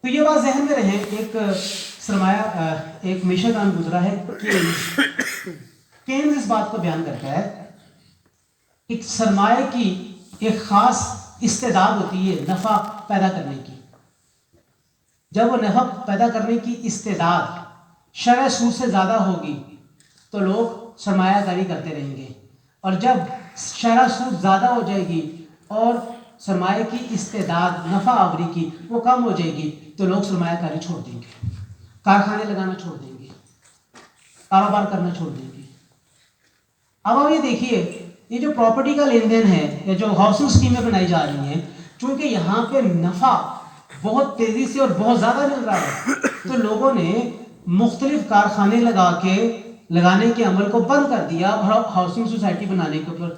تو یہ بات ذہن میں رہے، ایک سرمایہ ایک میشا کام گزرا ہے، کینز اس بات کو بیان کرتا ہے کہ سرمایہ کی ایک خاص استعداد ہوتی ہے نفع پیدا کرنے کی. جب وہ نفع پیدا کرنے کی استعداد شرع سود سے زیادہ ہوگی تو لوگ سرمایہ کاری کرتے رہیں گے، اور جب شرع سود زیادہ ہو جائے گی اور سرمایہ کی استعداد نفع آوری کی وہ کم ہو جائے گی تو لوگ سرمایہ کاری چھوڑ دیں گے، کارخانے لگانا چھوڑ دیں گے، کاروبار کرنا چھوڑ دیں گے. اب آپ یہ دیکھیے، یہ جو پراپرٹی کا لین دین ہے یا جو ہاؤسنگ اسکیمیں بنائی جا رہی ہیں، چونکہ یہاں پہ نفع بہت تیزی سے اور بہت زیادہ مل رہا ہے تو لوگوں نے مختلف کارخانے لگانے کے عمل کو بند کر دیا ہاؤسنگ سوسائٹی بنانے کے اوپر.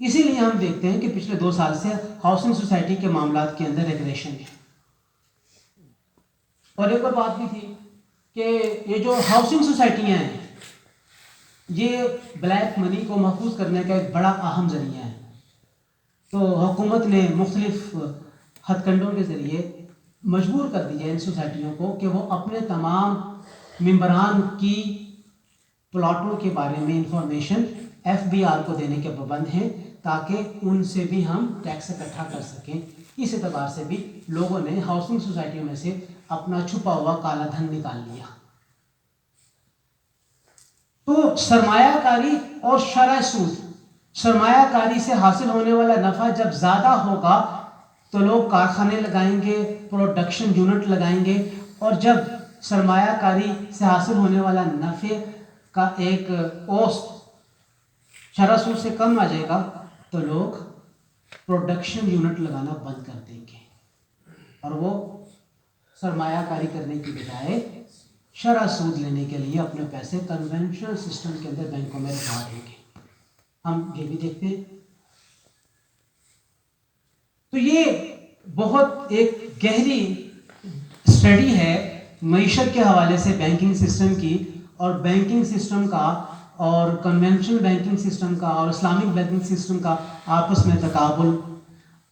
اسی لیے ہم دیکھتے ہیں کہ پچھلے 2 سال سے ہاؤسنگ سوسائٹی کے معاملات کے اندر ریگولیشن ہے. اور ایک اور بات بھی تھی کہ یہ جو ہاؤسنگ سوسائٹیاں ہیں یہ بلیک منی کو محفوظ کرنے کا ایک بڑا اہم ذریعہ ہے. تو حکومت نے مختلف ہتھ کنڈوں کے ذریعے مجبور کر دیا ہے ان سوسائٹیوں کو کہ وہ اپنے تمام ممبران کی پلاٹوں کے بارے میں انفارمیشن FBR کو دینے کے پابند ہیں تاکہ ان سے بھی ہم ٹیکس اکٹھا کر سکیں. اس اعتبار سے بھی لوگوں نے ہاؤسنگ سوسائٹیوں میں سے اپنا چھپا ہوا کالا دھن نکال لیا. تو سرمایہ کاری اور شرع سود، سرمایہ کاری سے حاصل ہونے والا نفع جب زیادہ ہوگا تو لوگ کارخانے لگائیں گے، پروڈکشن یونٹ لگائیں گے، اور جب سرمایہ کاری سے حاصل ہونے والا نفع کا ایک اوسط شرع سود سے کم آ جائے گا تو لوگ پروڈکشن یونٹ لگانا بند کر دیں گے اور وہ سرمایہ کاری کرنے کی بجائے شرع سود لینے کے لیے اپنے پیسے کنونشنل سسٹم کے اندر بینکوں میں رکھوا دیں گے. ہم یہ بھی دیکھتے ہیں. تو یہ بہت ایک گہری اسٹڈی ہے معیشت کے حوالے سے بینکنگ سسٹم کی، اور بینکنگ سسٹم کا اور کنونشنل بینکنگ سسٹم کا اور اسلامک بینکنگ سسٹم کا آپس میں تقابل.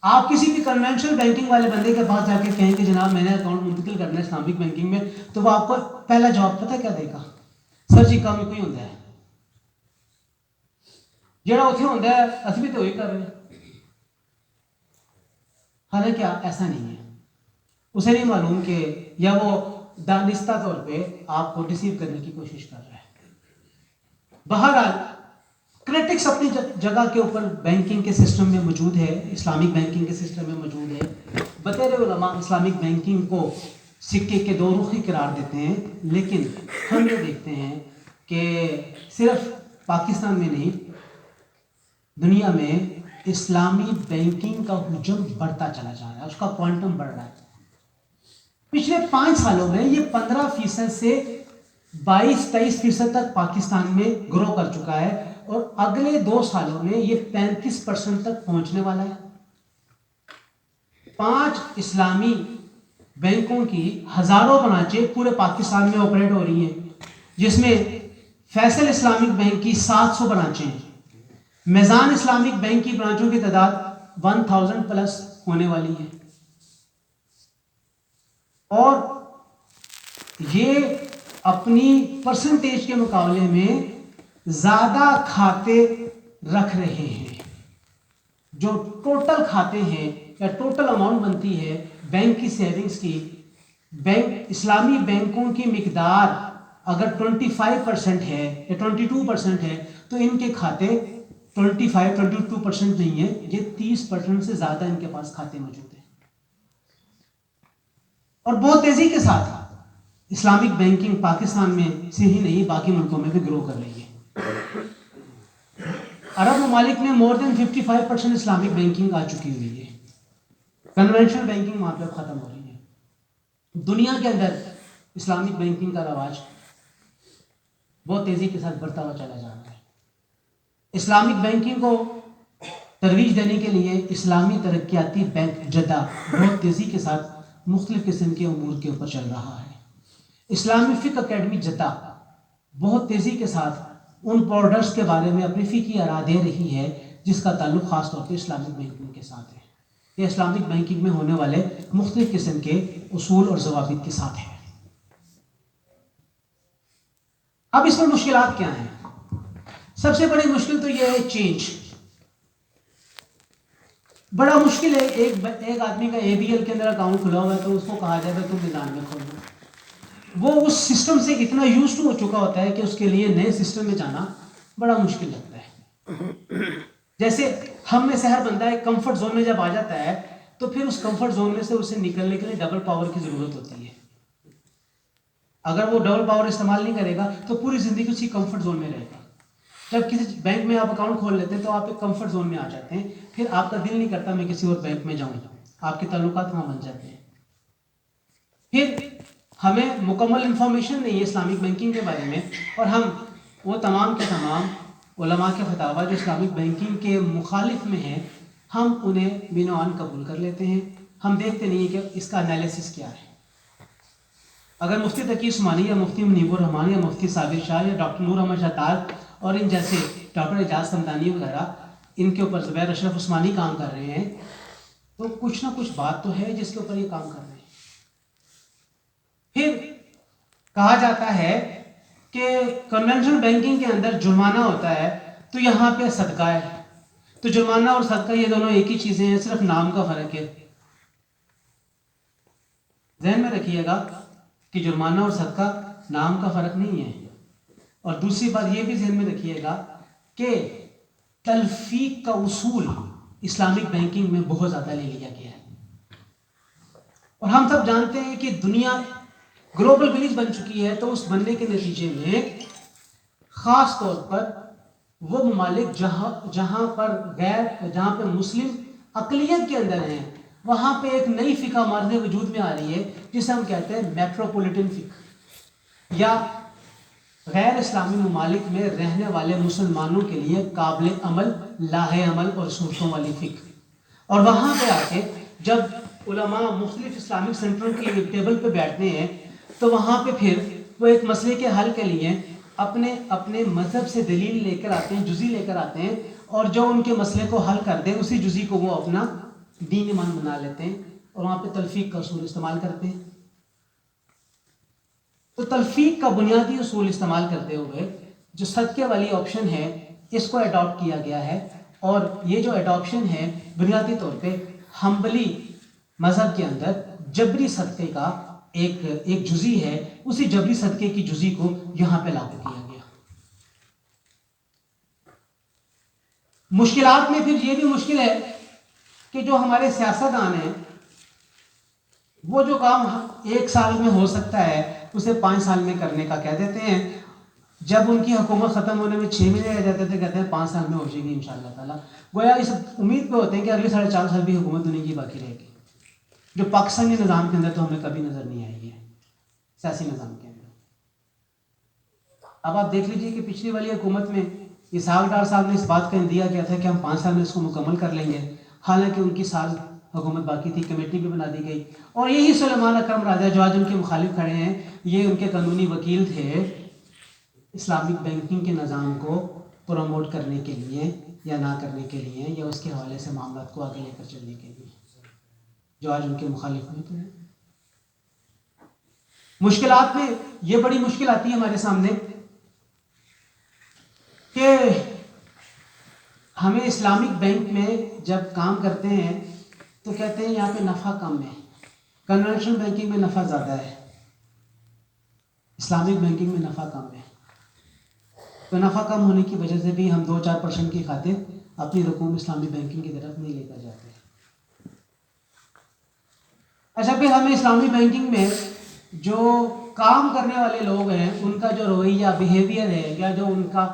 آپ کسی بھی کنونشنل بینکنگ والے بندے کے پاس جا کے کہیں کہ جناب میں نے اکاؤنٹ منتقل کرنا ہے اسلامک بینکنگ میں، تو وہ آپ کو پہلا جواب پتہ کیا دے گا؟ سر جی کام کوئی ہوتا ہے جڑا اتنے ہوتا ہے اسی بھی تو وہی کر رہے ہیں. حالانکہ ایسا نہیں ہے. اسے نہیں معلوم کہ یا وہ دانستہ طور پہ آپ کو ڈسیو کرنے کی کوشش کر رہا ہے. بہرحال کرٹکس اپنی جگہ کے اوپر بینکنگ کے سسٹم میں موجود ہے، اسلامک بینکنگ کے سسٹم میں موجود ہے. بطور علماء اسلامک بینکنگ کو سکے کے 2 رخ ہی قرار دیتے ہیں، لیکن ہم یہ دیکھتے ہیں کہ صرف پاکستان میں نہیں دنیا میں اسلامی بینکنگ کا حجم بڑھتا چلا جا رہا ہے، اس کا کوانٹم بڑھ رہا ہے. پچھلے 5 سالوں میں یہ 15% سے 22-23% تک پاکستان میں گرو کر چکا ہے، اور اگلے 2 سالوں میں یہ 35% تک پہنچنے والا ہے. 5 اسلامی بینکوں کی ہزاروں برانچیں پورے پاکستان میں آپریٹ ہو رہی ہیں، جس میں فیصل اسلامک بینک کی 700 برانچیں ہیں. میزان اسلامک بینک کی برانچوں کی تعداد 1000 پلس ہونے والی ہے، اور یہ اپنی پرسنٹیج کے مقابلے میں زیادہ کھاتے رکھ رہے ہیں. جو ٹوٹل کھاتے ہیں یا ٹوٹل اماؤنٹ بنتی ہے بینک کی سیونگز کی، بینک اسلامی بینکوں کی مقدار اگر 25% ہے یا 22% ہے تو ان کے کھاتے 22% نہیں ہے، یہ 30% سے زیادہ ان کے پاس کھاتے موجود ہیں. اور بہت تیزی کے ساتھ اسلامک بینکنگ پاکستان میں سے ہی نہیں باقی ملکوں میں بھی گرو کر رہی ہے. عرب ممالک میں مور دین 55% اسلامک بینکنگ آ چکی ہوئی ہے. کنونشنل بینکنگ وہاں پہ ختم ہو رہی ہے. دنیا کے اندر اسلامک بینکنگ کا رواج بہت تیزی کے ساتھ بڑھتا ہوا چلا جا رہا ہے. اسلامک بینکنگ کو ترویج دینے کے لیے اسلامی ترقیاتی بینک جدہ بہت تیزی کے ساتھ مختلف قسم کے امور کے اوپر چل رہا ہے. اسلامی فقہ اکیڈمی جدہ بہت تیزی کے ساتھ ان پروڈکٹس کے بارے میں اپنی فقہی آراء دے رہی ہے جس کا تعلق خاص طور پہ اسلامک بینکنگ کے ساتھ ہے. یہ اسلامک بینکنگ میں ہونے والے مختلف قسم کے اصول اور ضوابط کے ساتھ ہے۔ اب اس میں مشکلات کیا ہیں؟ سب سے بڑی مشکل تو یہ ہے چینج۔ بڑا مشکل ہے ایک آدمی کا ABL کے اندر اکاؤنٹ کھلا ہوا ہے تو اس کو کہا جائے گا تم میدان میں کھولنا، وہ اس سسٹم سے اتنا یوزڈ ہو چکا ہوتا ہے کہ اس کے لیے نئے سسٹم میں جانا بڑا مشکل لگتا ہے۔ جیسے ہم میں سے ہر بندہ ایک کمفرٹ زون میں جب آ جاتا ہے تو پھر اس کمفرٹ زون میں سے اسے نکلنے کے لیے ڈبل پاور کی ضرورت ہوتی ہے۔ اگر وہ ڈبل پاور استعمال نہیں کرے گا تو پوری زندگی اسی کمفرٹ زون میں رہے گا۔ جب کسی بینک میں آپ اکاؤنٹ کھول لیتے ہیں تو آپ ایک کمفرٹ زون میں آ جاتے ہیں، پھر آپ کا دل نہیں کرتا میں کسی اور بینک میں جاؤں، آپ کے تعلقات وہاں بن جاتے ہیں۔ پھر ہمیں مکمل انفارمیشن نہیں ہے اسلامک بینکنگ کے بارے میں، اور ہم وہ تمام کے تمام علماء کے فتاویٰ جو اسلامک بینکنگ کے مخالف میں ہیں ہم انہیں بینوان قبول کر لیتے ہیں، ہم دیکھتے نہیں ہیں کہ اس کا انالیسس کیا ہے۔ اگر مفتی تقی عثمانی یا مفتی منیب الرحمان یا مفتی صابر شاہ یا ڈاکٹر نور احمد شطار اور ان جیسے ڈاکٹر اعجاز سمدانی وغیرہ ان کے اوپر زبیر اشرف عثمانی کام کر رہے ہیں تو کچھ نہ کچھ بات تو ہے جس کے اوپر یہ کام کر رہے ہیں۔ پھر کہا جاتا ہے کہ کنونشنل بینکنگ کے اندر جرمانہ ہوتا ہے تو یہاں پہ صدقہ ہے، تو جرمانہ اور صدقہ یہ دونوں ایک ہی چیزیں ہیں، صرف نام کا فرق ہے۔ ذہن میں رکھیے گا کہ جرمانہ اور صدقہ نام کا فرق نہیں ہے۔ اور دوسری بات یہ بھی ذہن میں رکھیے گا کہ تلفیق کا اصول اسلامک بینکنگ میں بہت زیادہ لے لیا گیا ہے، اور ہم سب جانتے ہیں کہ دنیا گلوبل ولیج بن چکی ہے، تو اس بننے کے نتیجے میں خاص طور پر وہ ممالک جہاں پہ مسلم اقلیت کے اندر ہیں وہاں پہ ایک نئی فقہ مارد وجود میں آ رہی ہے جسے ہم کہتے ہیں میٹروپولیٹن فقہ، یا غیر اسلامی ممالک میں رہنے والے مسلمانوں کے لیے قابل عمل، لاحق عمل اور صورتوں والی فقہ۔ اور وہاں پہ آ کے جب علماء مختلف اسلامک سینٹروں کی ٹیبل پہ بیٹھتے ہیں تو وہاں پہ پھر وہ ایک مسئلے کے حل کے لیے اپنے مذہب سے دلیل لے کر آتے ہیں، جزی لے کر آتے ہیں، اور جو ان کے مسئلے کو حل کر دیں اسی جزی کو وہ اپنا دین ایمان بنا لیتے ہیں اور وہاں پہ تلفیق کا اصول استعمال کرتے ہیں۔ تو تلفیق کا بنیادی اصول استعمال کرتے ہوئے جو صدقے والی آپشن ہے اس کو اڈاپٹ کیا گیا ہے، اور یہ جو اڈاپشن ہے بنیادی طور پہ حنبلی مذہب کے اندر جبری صدقے کا ایک جزی ہے، اسی جبری صدقے کی جزی کو یہاں پہ لاگو کیا گیا۔ مشکلات میں پھر یہ بھی مشکل ہے کہ جو ہمارے سیاستدان ہیں وہ جو کام 1 سال میں ہو سکتا ہے اسے 5 سال میں کرنے کا کہہ دیتے ہیں، جب ان کی حکومت ختم ہونے میں 6 مہینے رہ جاتے تھے کہتے ہیں 5 سال میں ہو جائے گی انشاءاللہ تعالیٰ، گویا اس امید پہ ہوتے ہیں کہ اگلے 4.5 سال بھی حکومت ہونے کی باقی رہے گی، جو پاکستانی نظام کے اندر تو ہمیں کبھی نظر نہیں آئی ہے، سیاسی نظام کے اندر۔ اب آپ دیکھ لیجئے کہ پچھلی والی حکومت میں اسحاق ڈار صاحب نے اس بات کا دیا گیا تھا کہ ہم 5 سال میں اس کو مکمل کر لیں گے، حالانکہ ان کی سال حکومت باقی تھی، کمیٹی بھی بنا دی گئی، اور یہی سلیمان اکرم راجہ جو آج ان کے مخالف کھڑے ہیں یہ ان کے قانونی وکیل تھے اسلامک بینکنگ کے نظام کو پروموٹ کرنے کے لیے یا نہ کرنے کے لیے، یا اس کے حوالے سے معاملات کو آگے لے کر چلنے کے لیے، جو آج ان کے مخالف ہوتے ہیں۔ مشکلات میں یہ بڑی مشکل آتی ہے ہمارے سامنے کہ ہمیں اسلامک بینک میں جب کام کرتے ہیں تو کہتے ہیں یہاں پہ نفع کم ہے، کنونشنل بینکنگ میں نفع زیادہ ہے، اسلامک بینکنگ میں نفع کم ہے۔ تو نفع کم ہونے کی وجہ سے بھی ہم 2-4% کی خاطر اپنی رقوم اسلامی بینکنگ کی طرف نہیں لے کر جاتے۔ اچھا، پھر ہمیں اسلامی بینکنگ میں جو کام کرنے والے لوگ ہیں ان کا جو رویہ بیہیویئر ہے یا جو ان کا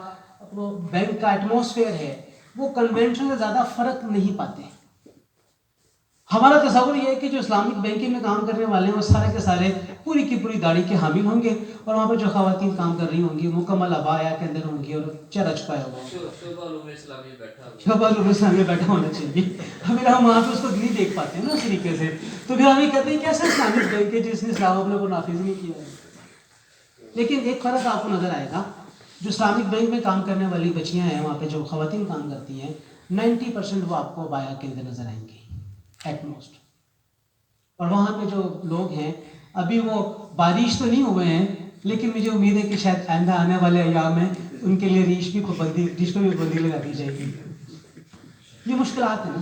بینک کا ایٹماسفیئر ہے وہ کنونشن سے زیادہ فرق نہیں پاتے۔ ہمارا تصور یہ ہے کہ جو اسلامک بینکنگ میں کام کرنے والے ہیں وہ سارے کے سارے پوری کی پوری داڑھی کے حامل ہوں گے، اور وہاں پہ جو خواتین کام کر رہی ہوں گی مکمل عبایا کے اندر ہوں گی اور چرچ پایا ہوا شعبہ علوم اسلامیہ بیٹھا ہونا چاہیے۔ پھر ہم وہاں پہ اس کو نہیں دیکھ پاتے ہیں نا اس طریقے سے، تو پھر ہم یہ کہتے ہیں کیسا اسلامک بینک ہے جس نے اسلام اپنے کو نافذ نہیں کیا ہے۔ لیکن ایک فرق آپ کو نظر آئے گا، جو اسلامک بینک میں کام کرنے والی بچیاں ہیں وہاں پہ جو خواتین کام کرتی ہیں 90% وہ آپ کو عبایا کے اندر نظر آئیں گی، ایٹ موسٹ. اور وہاں پہ جو لوگ ہیں ابھی وہ بارش تو نہیں ہوئے ہیں لیکن مجھے امید ہے کہ شاید آئندہ آنے والے ایام میں ان کے لیے ریش کو بھی پابندی لگا دی جائے گی. یہ مشکلات ہیں نا.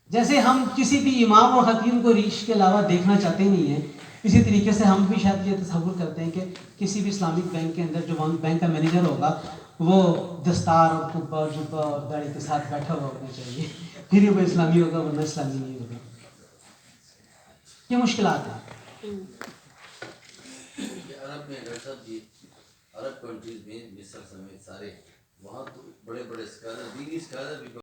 جیسے ہم کسی بھی امام اور حکیم کو ریش کے علاوہ دیکھنا چاہتے نہیں ہیں، اسی طریقے سے ہم بھی شاید یہ تصور کرتے ہیں کہ کسی بھی اسلامک بینک کے اندر جو بینک کا مینیجر ہوگا وہ دستار اور کبا اور جبا اور داڑھی کے ساتھ بیٹھا ہوا ہونا چاہیے، پھر ہی وہ اسلامی ہوگا ورنہ اسلامی نہیں ہوگا. یہ مشکلات ہیں. عرب میں ڈاکٹر صاحب جی، عرب کنٹریز میں مصر سمیت سارے وہاں تو بڑے بڑے اسکالر، دینی اسکالر بھی